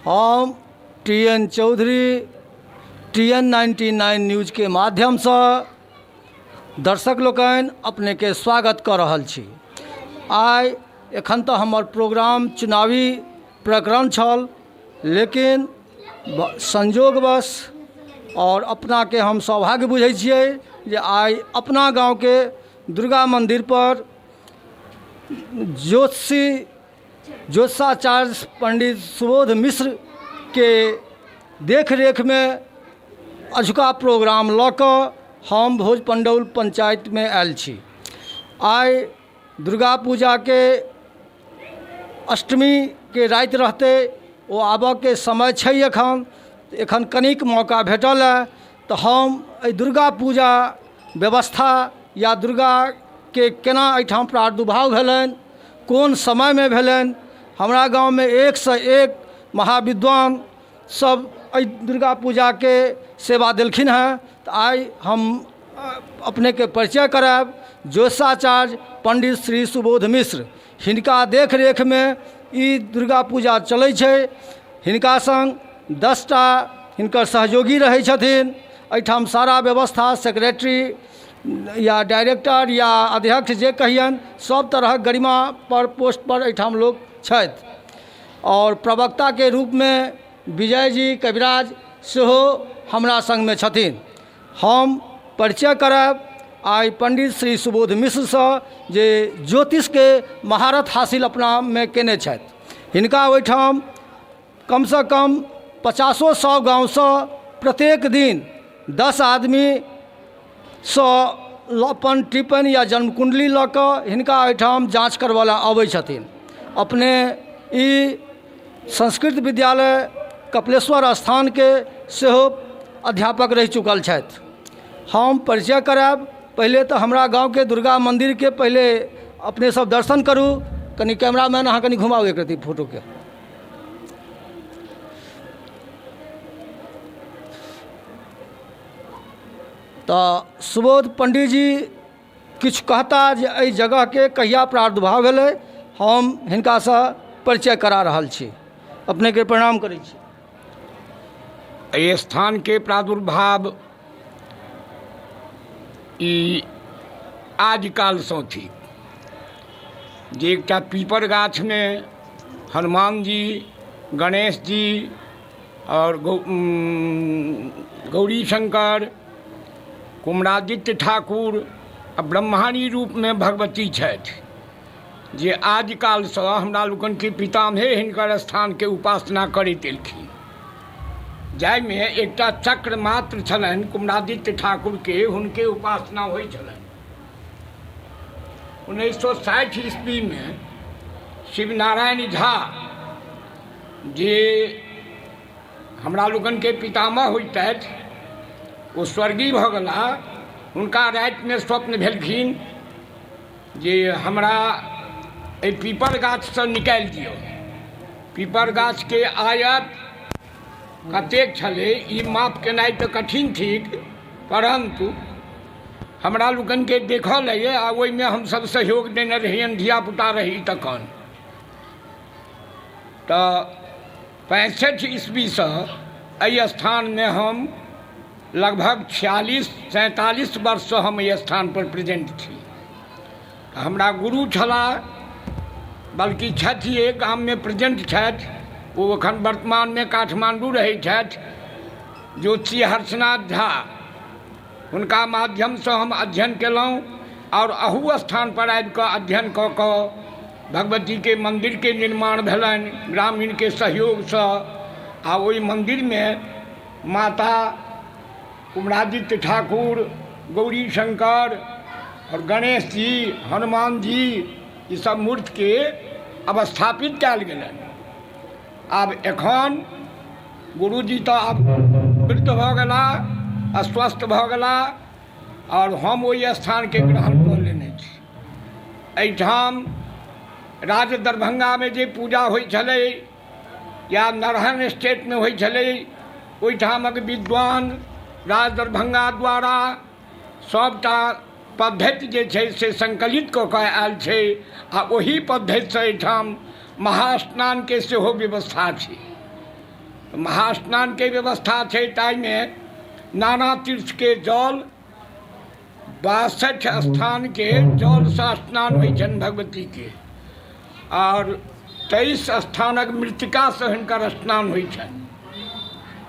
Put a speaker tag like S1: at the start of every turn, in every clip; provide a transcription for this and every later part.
S1: हम TN Chaudhary TN 99 news के माध्यम से दर्शक लोकनि अपने के स्वागत कर रहल छी। आइ एखन तो हमर प्रोग्राम चुनावी प्रकरण छल, लेकिन संजोगवश और अपना के हम सौभाग्य बुझै छियै जे आइ अपना गांव के दुर्गा मंदिर पर ज्योतिषाचार्य पंडित सुबोध मिश्र के देख रेख में अजुका प्रोग्राम लऽ कऽ हम भोज पंडौल पंचायत में आयल छी। आइ दुर्गा पूजा के अष्टमी के रात रहते ओ आबऽ के समय छै। एखन कनिक मौका भेटल है तो हम दुर्गा पूजा व्यवस्था या दुर्गा के केना एहिठाम प्रादुर्भाव भेलनि, कोन समय में भेलनि, हमरा गांव में एक से एक महाविद्वान सब दुर्गा पूजा के सेवा देलखिन हैं। तो आइ हम अपने के परिचय करायब ज्योतिषाचार्य पंडित श्री सुबोध मिश्र। हिनका देख रेख में ई दुर्गा पूजा चलै छै। हिनका संग 10टा हिनकर सहयोगी रहै छथिन। एहिठाम सारा व्यवस्था सेक्रेटरी या डायरेक्टर या अध्यक्ष जे कहियन सब तरह गरिमा पर पोस्ट पर एहिठाम लोग छथि। और प्रवक्ता के रूप में विजय जी कविराज सेहो हमरा संग में छथिन। हम परिचय करायब आइ पंडित श्री सुबोध मिश्र से जे ज्योतिष के महारत हासिल अपना में केने छथि। हिनका ओहिठाम कम से कम 50-100 गाँव से प्रत्येक दिन 10 आदमी से अपन टिप्पण या जन्म कुंडली लऽ कऽ हिनका ओहिठाम जाँच करवाला अबै छथिन। अपने ई संस्कृत विद्यालय कपिलेश्वर स्थान के सेहो अध्यापक रह चुकल छथि। हम परिचय करायब। पहले तो हमरा गांव के दुर्गा मंदिर के पहले अपने सब दर्शन करू। कनी कैमरामैन अहाँ कनी घुमाओ एक रती फोटो के। तो सुबोध पंडित जी किछु कहता जे एहि जगह के कहिया प्रादुर्भाव भेलै, हम हिनका से परिचय करा रहल छी। अपने के प्रणाम करै छी।
S2: एहि स्थान के प्रादुर्भाव ई आजकल से थी जे एकटा पीपर गाछ में हनुमान जी, गणेश जी और गौरी शंकर, कुमरादित्य ठाकुर आ ब्रह्माणी रूप में भगवती छथि जे आजकल से हमरा लोकन के पितामहे हिनकर स्थान के उपासना करैत एलखिन। जाहिमे एकटा चक्र मात्र छलनि कुमरादित्य ठाकुर के, हुनके उपासना होइ छलनि। 1960 ईस्वी में शिवनारायण झा जे हमरा लोकन के पितामह होइतथि ओ स्वर्गीय भऽ गेला। हुनका राति में स्वप्न भेलखिन जे हमरा एहि पीपर गाछ से निकालि दियौ। पीपर गाछ के आयत कतेक छलै ई माप केनाइ तऽ कठिन थिक, परंतु हमरा लोकन के देखल है आ ओहिमे हमसब सहयोग देने रहियनि धियापुता रही तखन। तऽ 65 ईस्वी से एहि स्थान में हम लगभग 46-47 वर्ष से हम एहि स्थान पर प्रेजेंट छी। हमरा गुरु छलाह, बल्कि छथिए गाम में प्रेजेंट छथि। वो अखन वर्तमान में काठमांडू रहे छथि, ज्योतिषी हर्षनाथ झा। उनका माध्यम से हम अध्ययन केलहुँ और अहू स्थान पर आबि कऽ अध्ययन कऽ कऽ भगवती के मंदिर के निर्माण भेलनि ग्रामीण के सहयोग से। आ ओहि मंदिर में माता कुमरादित्य ठाकुर, गौरी शंकर और गणेश जी, हनुमान जी ई सब मूर्ति के अवस्थापित कयल गेलनि। आब एखन गुरुजी तो आब वृद्ध भऽ गेला, अस्वस्थ भऽ गेला और हम ओहि स्थान के ग्रहण कऽ लेने छी। एहिठाम राज दरभंगा में जे पूजा होइ छलै या नरहन स्टेट में होइ छलै, ओहिठामक विद्वान राज दरभंगा द्वारा सबटा पद्धति जे छै से संकलित कऽ कऽ आयल छै आ ओही पद्धति से एहिठाम महास्नान के सेहो व्यवस्था छै। महास्नान के व्यवस्था छै, ताहिमे नाना तीर्थ के जल 62 स्थान के जल से स्नान होइ छनि भगवती के, और 23 स्थानक मृतिका से हिनकर स्नान होइ छनि।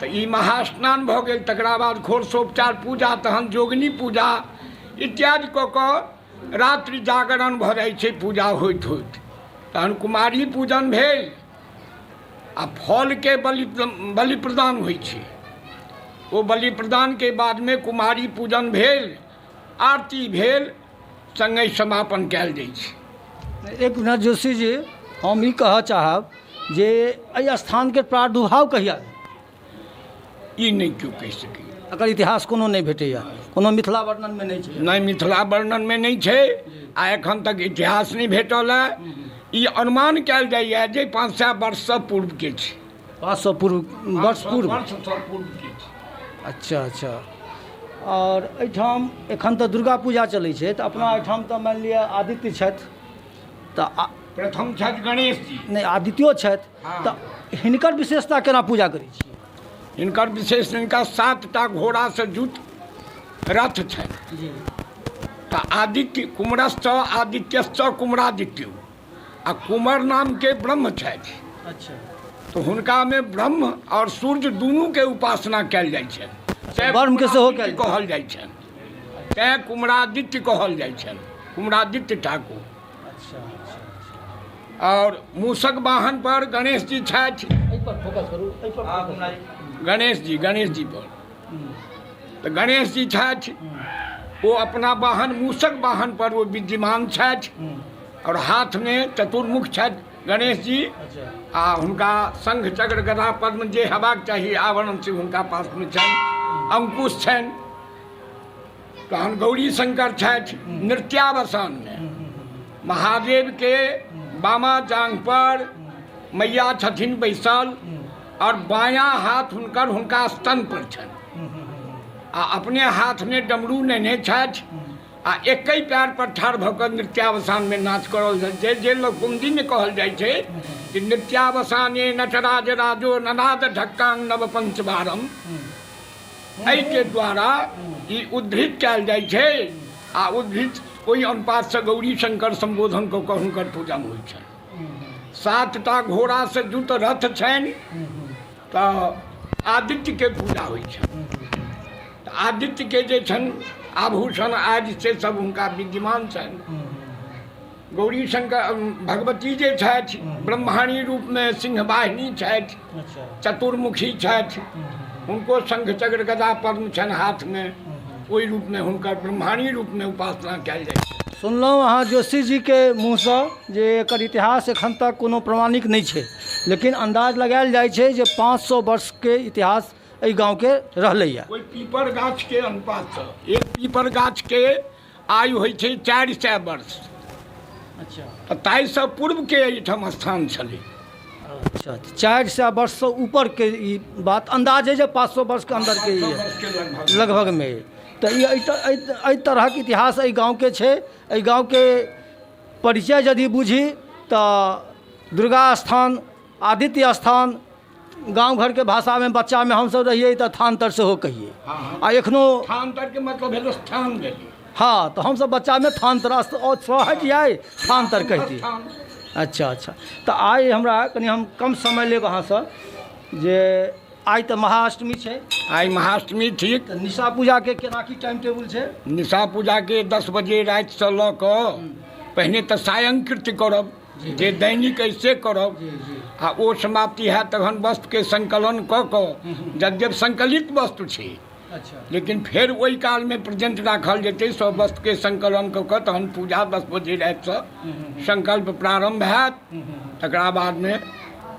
S2: तो ई महास्नान भऽ गेल। तकरा बाद षोडशोपचार पूजा, तहन जोगिनी पूजा इत्यादि कऽ कऽ रात्रि जागरण भऽ जाइ छै पूजा होइत होइत। तहन कुमारी पूजन भेल आ फल के बलि प्रदान होइ छै। ओ बलि प्रदान के बाद में कुमारी पूजन भेल, आरती भेल, संगे समापन कयल जाइ छै।
S1: एक मिनट जोशी जी, हम ई कहऽ चाहब जे एहि स्थान के प्रादुर्भाव कहिया?
S2: ई नहीं क्यों कह सकी,
S1: एकर इतिहास कोनो नहीं भेटैया, कोनो मिथिला वर्णन में नहीं छै।
S2: नहीं, मिथिला वर्णन में नहीं छै, आ एखन तक इतिहास नहीं भेटल है। ई अनुमान कयल जाइए जे 500 वर्ष से पूर्व के छै।
S1: 500 वर्ष पूर्व?
S2: वर्ष से पूर्व के छै।
S1: अच्छा अच्छा। और एहिठाम एखन तऽ दुर्गा पूजा चलै छै, तऽ अपना एहिठाम तऽ मानि लिअ आदित्य छथि, तऽ
S2: प्रथम छथि गणेश जी।
S1: नहीं, आदित्यो छथि,
S2: हाँ।
S1: तऽ हिनकर विशेषता केना पूजा करै छी?
S2: हिनकर विशेष, हिनका 7टा घोड़ा से जुत रथ छनि।
S1: जी।
S2: तऽ आदित्य कुमरश्च आदित्यश्च कुमरादित्य, आ कुमर नाम के ब्रह्म छथि।
S1: अच्छा।
S2: तो हुनका में ब्रह्म और सूर्य दुनू के उपासना कयल जाइ छनि, तेँ
S1: ब्रह्म के सेहो कयल
S2: कहल जाइ छनि, तेँ कुमरादित्य कहल जाइ छनि, कुमरादित्य ठाकुर।
S1: अच्छा अच्छा।
S2: और मूषक वाहन पर गणेश जी छथि।
S1: एहि पर फोकस करू, एहि पर फोकस करू।
S2: गणेश जी पर तो गणेश जी छथि, वो अपना वाहन मूषक वाहन पर वो विद्यमान छथि, और हाथ में चतुर्मुख छथि गणेश जी।
S1: अच्छा।
S2: आ हुनका शंख चक्र गदा पद्म जे हेबाक चाही आवरण से हुनका पास में छनि, अंकुश छनि। तहन गौरी शंकर छथि नृत्यावसान में। महादेव के बामा जांघ पर मैया छथिन बैसल, और बायां हाथ हुनका स्तन पर छनि, आ अपने हाथ में डमरू नेने छथि, आ एक ही पैर पर ठाढ़ भऽ कऽ नृत्यावसान में नाच करल जाइ छै। जे लोग कुंडी में कहल जाइ छै कि नृत्यावसाने नटराज राजो ननाद ढक्कांग नव पंचबारम, एहि के द्वारा ई उद्धृत कयल जाइ छै, आ उद्धृत ओहि अनुपात से गौरी शंकर संबोधन कऽ कऽ हुनकर पूजा होइ छनि। 7टा घोड़ा से जुत रथ छनि, तऽ आदित्य के पूजा होइ छनि। तऽ आदित्य के जे छनि आभूषण आदि से सब हुनका विद्यमान छनि। गौरी शंकर भगवती जे छथि ब्रह्माणी रूप में सिंहवाहिनी छथि, चतुर्मुखी छथि, हुनको शंख चक्र गदा पद्म छनि हाथ में, ओहि रूप में हुनकर ब्रह्माणी रूप में उपासना कयल जाइ छै।
S1: सुनलहुँ अहाँ जोशी जी के मुँहसँ जे एकर इतिहास एखन तक कोनो प्रमाणिक नहीं छै, लेकिन अंदाज लगायल जाइ छै जे 500 वर्ष के इतिहास एहि गाँव के रहलैया।
S2: कोई पीपर गाछ के अनुपात से एक पीपर गाछ के आयु होइ छै 400 वर्ष। अच्छा। ताहिसँ पूर्व के एहिठाम स्थान छलै।
S1: अच्छा, 400 वर्ष से ऊपर के ई बात अंदाज है जे 500 वर्ष के अंदर के ये लगभग में। तो एहि तरहक इतिहास एहि गाँव के छै। एहि गाँव के परिचय यदि बुझी तऽ दुर्गा स्थान, आदित्य स्थान, गांव घर के भाषा में बच्चा में हम सब रहिए तो थानतर से हो कहिए। आ एखनो
S2: थानतर के मतलब भेल स्थान भेल।
S1: हाँ, तो हम सब बच्चा में थानतर और सहज आए थानतर कहती। अच्छा अच्छा। तो आइ हमरा कनी हम कम समय लेब अहाँ से, जे आइ तो महाअष्टमी छै।
S2: आइ महाअष्टमी ठीक।
S1: तो निशा पूजा के केना की टाइम टेबुल छै?
S2: निशा पूजा के 10 बजे राति से लऽ कऽ पहिने तऽ सायंकृत्य करब, जे दैनिक ऐसे करब, आ ओ समाप्ति है तखन वस्तु के संकलन कऽ कऽ, यद्यप संकलित वस्तु छै,
S1: अच्छा,
S2: लेकिन फिर ओहि काल में प्रेजेंट राखल जेतै सब वस्तु के संकलन कऽ कऽ, तहन पूजा 10 बजे राति से संकल्प प्रारंभ हैत, तकरा बाद में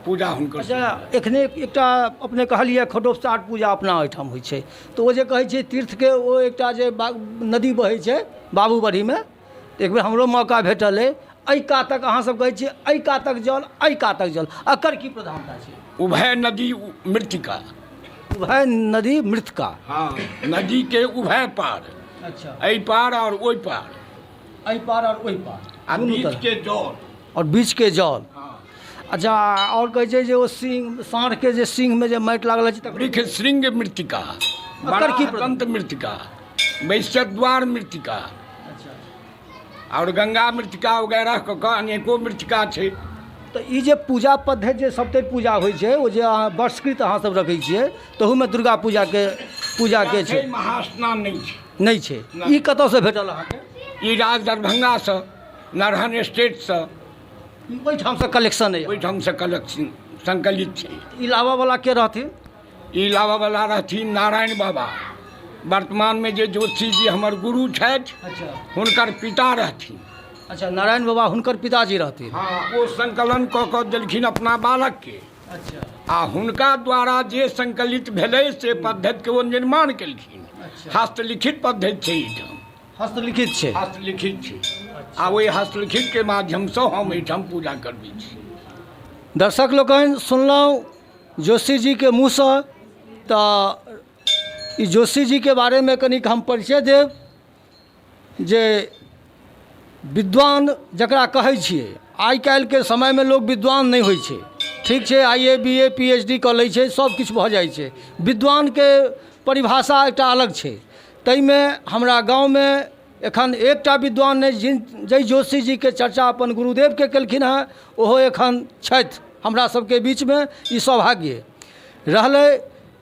S2: पूजा हुनकर।
S1: अच्छा, एखने एकटा अपने कहलिए खडोपचार पूजा अपना एहिठाम होइ छै, तो ओ जे कहै छै तीर्थ के ओ एकटा जे नदी बहै छै बाबूबढ़ी में, एक बेर हमरो मौका भेटल है, एहि कातक अहाँ सब कहै छियै एहि कातक जल, एहि कातक जल, एकर की प्रधानता छै?
S2: उभय नदी मृतिका।
S1: उभय नदी मृतिका।
S2: हाँ, नदी के उभय पार।
S1: अच्छा,
S2: एहि पार और ओहि पार।
S1: एहि पार और ओहि पार,
S2: आ बीच के जल।
S1: और बीच के जल।
S2: हाँ।
S1: अच्छा और कहै छै जे ओ सिंह साँढ़ के जे सिंह में जे माटि लागल छै तकर
S2: वृक्ष श्रृंग मृतिका,
S1: ओकर की
S2: दंत मृतिका, वैश्य द्वार मृतिका और गंगा मृतिका वगैरह कऽ अनेको मृतिका छै।
S1: तऽ ई जे पूजा पद्धति जे सप्तैत पूजा होइ छै ओ जे अहाँ वर्षकृत अहाँ सब रखै छियै तहूमे दुर्गा पूजाके छै
S2: महास्नान नहीं छै।
S1: नहीं छै। ई कतऽसँ भेटल अहाँके?
S2: ई राज दरभंगासँ, नरहन एस्टेटसँ,
S1: ओहिठामसँ कलेक्शन अइ?
S2: ओहिठामसँ कलेक्शन संकलित छै।
S1: ई लाबऽवला के रहथिन?
S2: ई लाबऽवला रहथिन नारायण बाबा, वर्तमानमे जे जोशी जी हमर गुरु छथि
S1: अच्छा
S2: हुनकर पिता रहथिन।
S1: अच्छा नारायण बाबा हुनकर पिताजी रहथिन।
S2: हाँ, ओ संकलन कऽ कऽ देलखिन अपना बालकके।
S1: अच्छा
S2: आ हुनका द्वारा जे संकलित भेलै से पद्धतिके ओ निर्माण केलखिन।
S1: अच्छा
S2: हस्तलिखित पद्धति छै एहिठाम,
S1: हस्तलिखित छै?
S2: हस्तलिखित छै। आ ओहि हस्तलिखितके माध्यमसँ हम एहिठाम पूजा करबै छी।
S1: दर्शक लोकनि सुनलहुँ जोशी जी के मुँहसँ। तऽ ई जोशी जी के बारेमे कनिक हम परिचय देब जे विद्वान जकरा कहै छिए। आइ काल्हिके समयमे लोक विद्वान नहि होइ छै। ठीक छै, IA BA PhD कऽ लै छै, सब किछु भऽ जाइ छै। विद्वानके परिभाषा एकटा अलग छै। ताहिमे हमरा गाँवमे एखन एकटा विद्वान नहि जै जोशी जी के चर्चा अपन गुरुदेवके केलखिन हँ ओहो एखन छथि हमरा सबके बीचमे। ई सौभाग्य रहलै।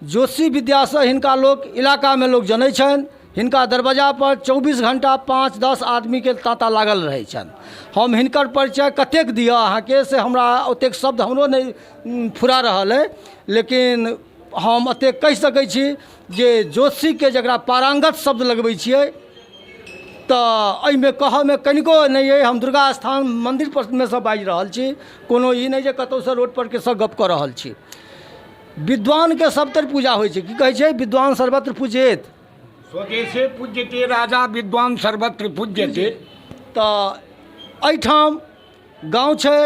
S1: जोशी विद्यासँ हिनका लोक इलाकामे लोक जनै छनि। हिनका दरवाजा पर 24 घंटा 5-10 आदमीके तांता लागल रहै छनि। हम हिनकर परिचय कतेक दिअ अहाँके से हमरा ओतेक शब्द हमरो नहि फुरा रहल अइ, लेकिन हम एतेक कहि सकै छी जे जोशीके जकरा पारंगत शब्द लगबै छियै तऽ एहिमे कहऽमे कनिको नहि अइ। हम दुर्गा स्थान मन्दिर परमे सँ बाजि रहल छी, कोनो ई नहि जे कतहुसँ रोड परके सब गप कऽ रहल छी। विद्वानके सबतर पूजा होइ छै। की कहै छै? विद्वान सर्वत्र पूजेत।
S2: स्वदेशे पूज्यते राजा विद्वान सर्वत्र पूज्यते।
S1: तऽ एहिठाम गाँव छै,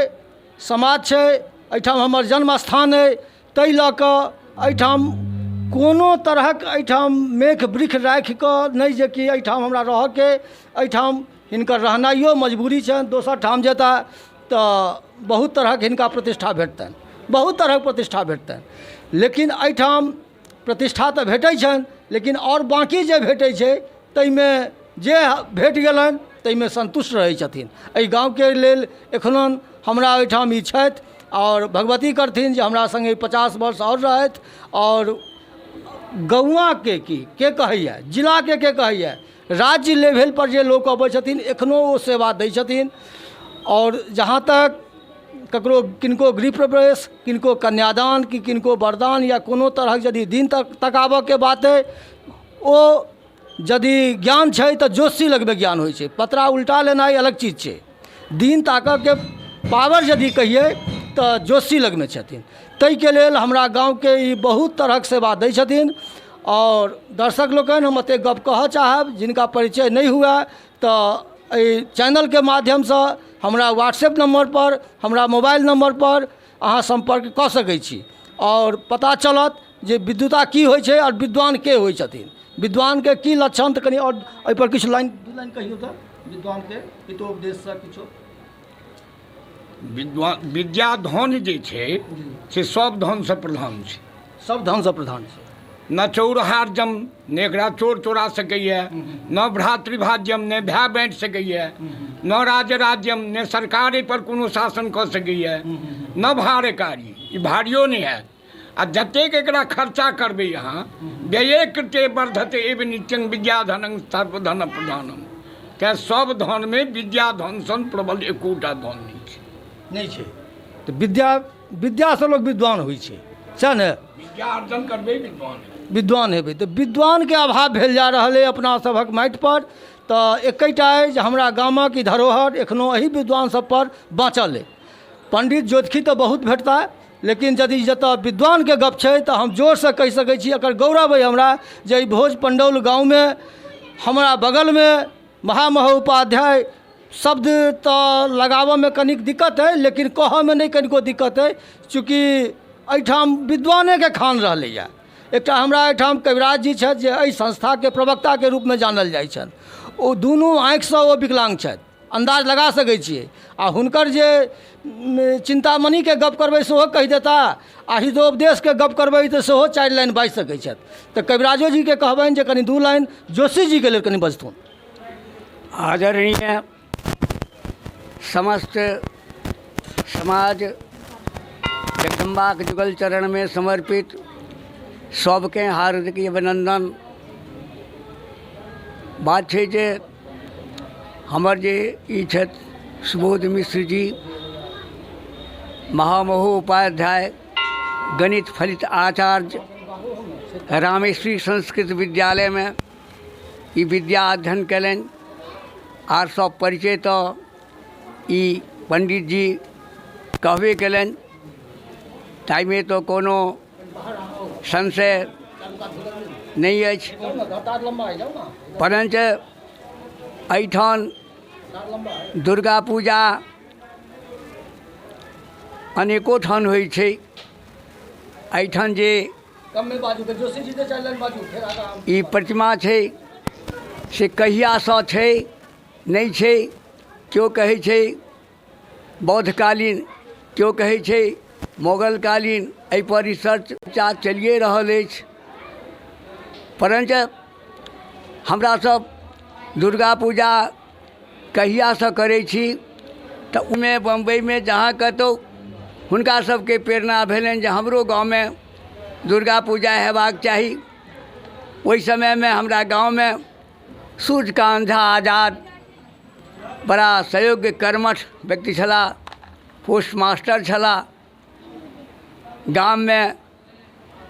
S1: समाज छै, एहिठाम हमर जन्म स्थान अइ। ताहि लऽ कऽ एहिठाम कोनो तरहक एहिठाम मेख वृक्ष राखि कऽ नहि जे कि एहिठाम हमरा रहऽके, एहिठाम हिनकर रहनाइयो मजबूरी छनि। दोसर ठाम जेता तऽ बहुत तरहक हिनका प्रतिष्ठा भेटतनि, बहुत तरहक प्रतिष्ठा भेटतनि। लेकिन एहिठाम प्रतिष्ठा तऽ भेटै छनि, लेकिन और बाँकी जे भेटै छै ताहिमे जे भेट गेलनि ताहिमे सन्तुष्ट रहै छथिन। एहि गाँवके लेल एखनो हमरा ओहिठाम ई छथि और भगवती करथिन जे हमरा सङ्गे 50 वर्ष और रहथि। और गौआँके के कहैए, जिलाके कहैए, राज्य लेवल पर जे लोक अबै छथिन एखनो ओ सेवा दै छथिन। और जहाँ तक ककरो किनको गृह प्रवेश, किनको कन्यादान कि किनको वरदान या कोनो तरहक यदि दिन तकाबऽके बात अइ, ओ यदि ज्ञान छै तऽ जोशी लगमे ज्ञान होइ छै। पतरा उल्टा लेनाइ अलग चीज छै। दिन ताकऽके पावर यदि कहिए तऽ जोशी लगमे छथिन। ताहिके लेल हमरा गाँवके ई बहुत तरहक सेवा दै छथिन। और दर्शक लोकनि हम एतेक गप कहऽ चाहब, जिनका परिचय नहीं हुआ तऽ एहि चैनलके माध्यमसँ हमरा व्हाट्सएप नंबर पर, हमरा मोबाइल नंबर पर अहाँ संपर्क कऽ सकै छी और पता चलत जे विद्वता की होइ छै और विद्वान के होइ छथिन, विद्वानके की लक्षण। तऽ कनि और एहि पर किछु लाइन दू लाइन कहियौ तऽ विद्वानके हितोपदेशसँ किछो।
S2: विद्या धन जे छै से सब धनसँ प्रधान छै।
S1: सब धनसँ प्रधान छै।
S2: न चौरहार्जम ने एकरा चोर चोरा सकैए, न भ्रातृभाज्यम ने भाय बाँटि सकैए, न राज्यम ने सरकारे पर कोनो शासन कऽ सकैए, न भार्यकारी, ई भारियो नहि हैत। आ जतेक एकरा खर्चा करबै अहाँ, व्यये कृते वर्धते एवं नित्यं विद्याधनं सर्वधन प्रधानम। क्या सब धनमे विद्या धन सन प्रबल एकोटा धन नहि
S1: छै। तऽ विद्यासँ लोक विद्वान होइ छै, सएह ने?
S2: विद्या अर्जन करबै
S1: विद्वान हेबै। तऽ विद्वानके अभाव भेल जा रहल अइ अपना सभक माटि पर। तऽ एकैटा अइ जे हमरा गामक ई धरोहर एखनो एही विद्वान सब पर बाँचल अइ। पंडित ज्योतिषी तऽ बहुत भेटता, लेकिन यदि जतऽ विद्वानके गप छै तऽ हम जोरसँ कहि सकै छी, एकर गौरव अइ हमरा जे ई भोज पंडौल गाँवमे हमरा बगलमे महामहोपाध्याय शब्द तऽ लगाबऽमे कनिक दिक्कत अइ, लेकिन कहऽमे नहि कनिको दिक्कत अइ, चूँकि एहिठाम विद्वानेके खान रहलैए। एकटा हमरा एहिठाम कविराज जी छथि जे एहि संस्थाके प्रवक्ताके रूपमे जानल जाइ छनि। ओ दुनू आँखिसँ ओ विकलांग छथि, अंदाज लगा सकै छियै। आ हुनकर जे चिंतामणिके गप करबै सेहो कहि देता, आ हितोपदेशके गप करबै तऽ सेहो 4 लाइन बाजि सकै छथि। तऽ कविराजो जीके कहबनि जे कनि 2 लाइन जोशी जीके लेल कनि बजथुन।
S3: आदरणीय समस्त समाज जगदम्बा के जुगल चरण में समर्पित सबके हार्दिक अभिनंदन। बात छै जे हमर जे ई छथि सुबोध मिश्र जी, महामहो उपाध्याय, गणित फलित आचार्य, रामेश्वरी संस्कृत विद्यालय में ई विद्या अध्ययन कयलनि। आर सब परिचय तो ई पंडित जी कहबे कयलनि, ताहिमे तो कोनो संशय नहीं अछि। परंच एहिठाम दुर्गा पूजा अनेको ठाम होइ छै। एहिठाम जे ई प्रतिमा छै से कहियासँ छै नहीं छै, केओ कहै छै बौद्धकालीन, केओ कहै छै मुगलकालीन, एहि पर रिसर्च चर्चा चलिए रहल अछि। परंच हमरा सब दुर्गा पूजा कहियासँ करै छी तऽ ओहिमे बम्बईमे जहाँ कतहु हुनका सबके प्रेरणा भेलनि जे हमरो गाँवमे दुर्गा पूजा हेबाक चाही। ओहि समयमे हमरा गाँवमे सूर्यकांत झा आजाद बड़ा सहयोग्य कर्मठ व्यक्ति छलाह, पोस्ट मास्टर छलाह। गाम में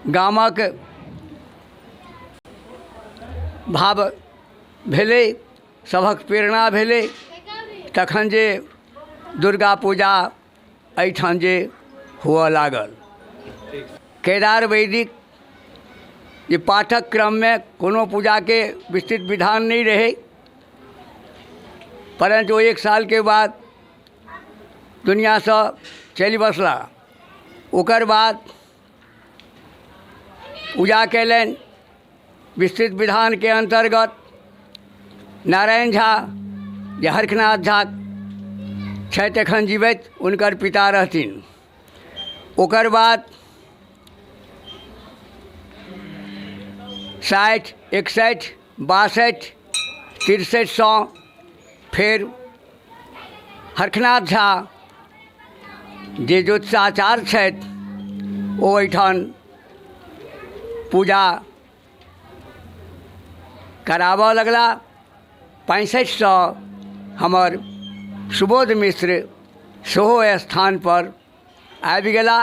S3: गामक भाव भेलै, सभक प्रेरणा भेलै, तखन जे दुर्गा पूजा एहिठाम जे हुअ लागल। केदार वैदिक जे पाठ्यक्रम में कोनो पूजा के विस्तृत विधान नहीं रहे, परंतु 1 साल के बाद दुनिया से चलि बसला। ओकर बाद पूजा कयलनि विस्तृत विधान के अंतर्गत। नारायण झा जे हरखनाथ झा छथि एखन जीवैत, उनकर पिता रहथिन। ओकर बाद 60, 61, 62, 63 फिर हरखनाथ झा जे ज्योतिषाचार्य छथि ओ एहिठाम पूजा कराबऽ लगला। 65 हमर सुबोध मिश्र सेहो स्थान पर आबि गेला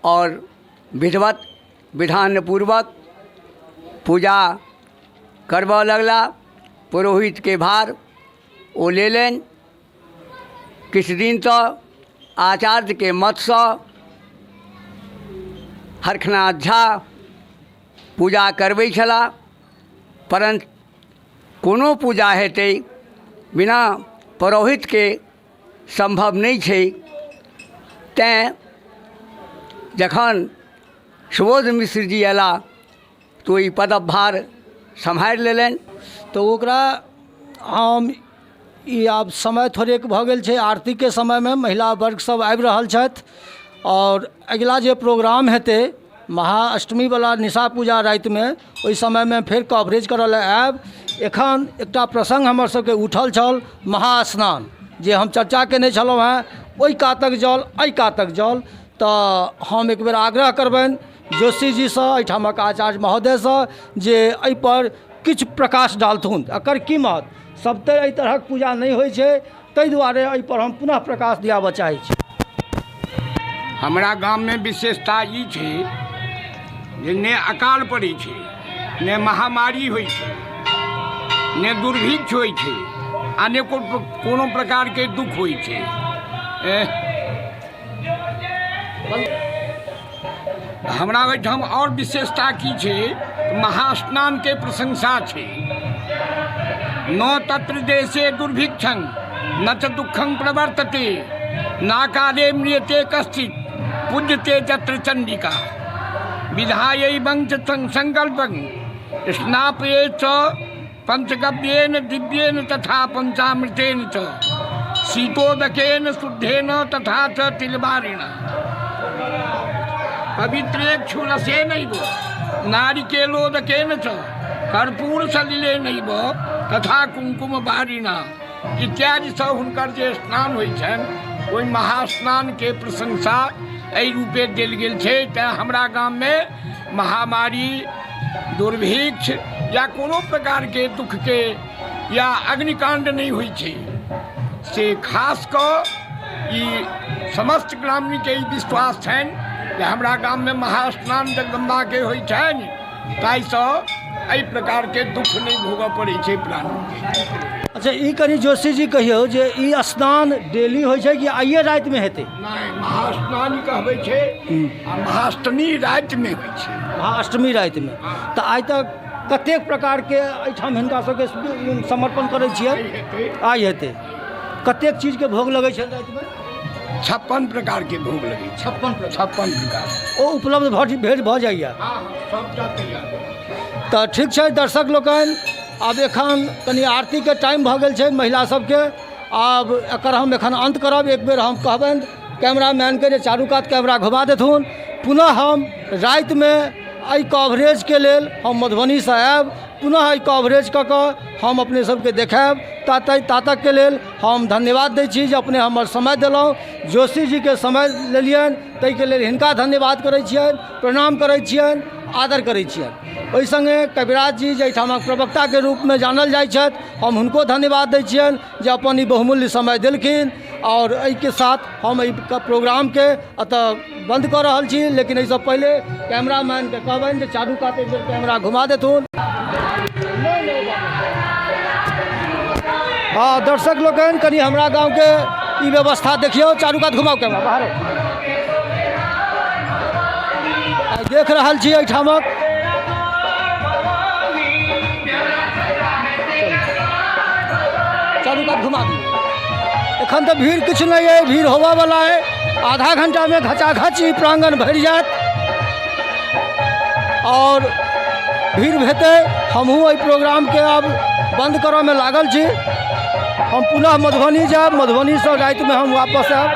S3: और विधिवत विधानपूर्वक पूजा करबऽ लगला। पुरोहित के भार ओ लेलनि। किछु दिन तो आचार्य के मत से हरखनाथ झा पूजा करबै छलाह, परंतु कोनो पूजा हेतै बिना पुरोहित के संभव नहीं छै। तैं जखन सुबोध मिश्र जी अयला तो ई पदभार सम्हारि लेलनि।
S1: तो ओकरा हम ई आब समय थोड़ेक भऽ गेल छै, आरती के समय में महिला वर्ग सब आबि रहल छथि और अगिला जे प्रोग्राम हेतै महाअष्टमी वाला निशा पूजा राति में, ओहि समय में फेर कवरेज करऽ लए आयब। एखन एकटा प्रसंग हमर सबके उठल छल, महास्नान, जे हम चर्चा केने छलहुँ हैं, ओहि कातक जल एहि कातक जल। तऽ हम एक बेर आग्रह करबनि जोशी जी से, एहिठामक आचार्य महोदय से, जे एहि पर किछु प्रकाश डालथुन। एकर की महत्व, सब तऽ एहि तरहक पूजा नहीं होइ छै, ताहि दुआरे एहि पर हम पुनः प्रकाश दियाबऽ चाहै छी।
S2: हमरा गाम में विशेषता ई छै जे ने अकाल पड़ै छै, ने महामारी होइ छै, ने दुर्भिक्ष होइ छै, आ ने कोनो प्रकार के दुख होइ छै। हमरा ओहिठाम और विशेषता की छै, महास्नान के प्रशंसा छै। न तत्र देशे दुर्भिक्षं न च दुःखं प्रवर्तते, नाकाले म्रियते कश्चित् पूज्यते तत्र चंडिका, विधायै वंच संकल्पं स्नापये च पंचगव्येन दिव्येन तथा पंचामृतेन च शीतोदकेन शुद्धेन तथा च तिलवारेण पवित्रेक्षुरसेनैव नारिकेलोदकेन च कर्पूरसलिलेनैव तथा कुमकुमवारिणा इत्यादि सब हुनकर जे स्नान होइ छनि ओहि महास्नान के प्रशंसा एहि रूपे देल गेल छै। तेँ हमरा गाममे महामारी दुर्भिक्ष या कोनो प्रकार के दुख के या अग्निकांड नहीं होइ छै। से खास कऽ ई समस्त ग्रामीण के ई विश्वास छनि जे हमरा गाममे महास्नान जगदम्बा के होइ छनि, ताहिसँ एहि प्रकार के दुख नहीं भोगऽ पड़ै छै प्राणी के।
S1: अच्छा, ई कनि जोशी जी कहियौ जे ई स्नान डेली होइ छै कि आइए रातिमे हेतै?
S2: नहीं, महास्नान कहबै छै आ महाअष्टमी रातिमे होइ छै।
S1: महाअष्टमी रातिमे तऽ आइ तक कतेक प्रकारके एहिठाम हिनका सबके समर्पण करै छियै? आइ हेतै। कतेक चीजके भोग लगै छै रातिमे?
S2: 56 प्रकार के भोग लगे। 56 प्रकार
S1: ओ उपलब्ध भऽ जाइए?
S2: सबटा तैयार।
S1: तऽ ठीक छै दर्शक लोकनि, आब एखन कनि आरतीके टाइम भऽ गेल छै महिला सबके। आब एकर हम एखन अंत करब। एक बेर हम कहबनि कैमरामैनके जे चारू कात कैमरा घुमा देथुन। पुनः हम रातिमे एहि कवरेजके लेल हम मधुबनीसँ आएब, पुनः एहि कवरेज कऽ कऽ हम अपने सबके देखाएब। ता तकके लेल हम धन्यवाद दै छी जे अपने हमर समय देलहुँ। जोशी जीके समय लेलियनि, ताहिके लेल हिनका धन्यवाद करै छियनि, प्रणाम करै छियनि, आदर करै छियनि। ओहि सङ्गे कविराज जी जे एहिठामक प्रवक्ताके रूपमे जानल जाइ छथि, हम हुनको धन्यवाद दै छियनि जे अपन ई बहुमूल्य समय देलखिन। और एहिके साथ हम एहि प्रोग्रामके एतऽ बंद कऽ रहल छी। लेकिन एहिसँ पहिले कैमरामैनके कहबनि जे चारू कात एक बेर कैमरा घुमा देथुन। हाँ दर्शक लोकनि, कनि हमरा गाँवके ई व्यवस्था देखियौ। चारू कात घुमाउ कैमरा बाहर। देख रहल छी एहिठामक चारू कात घुमा दियौ। एखन तऽ भीड़ किछु नहीं है, भीड़ होबऽ वाला है। आधा घंटा में घचाघच ई प्रांगण भरि जायत और भीड़ हेतै। हमहूँ एहि प्रोग्रामके आब बंद करऽ में लागल छी। हम पुनः मधुबनी जायब, मधुबनीसँ रातिमे हम वापस आयब।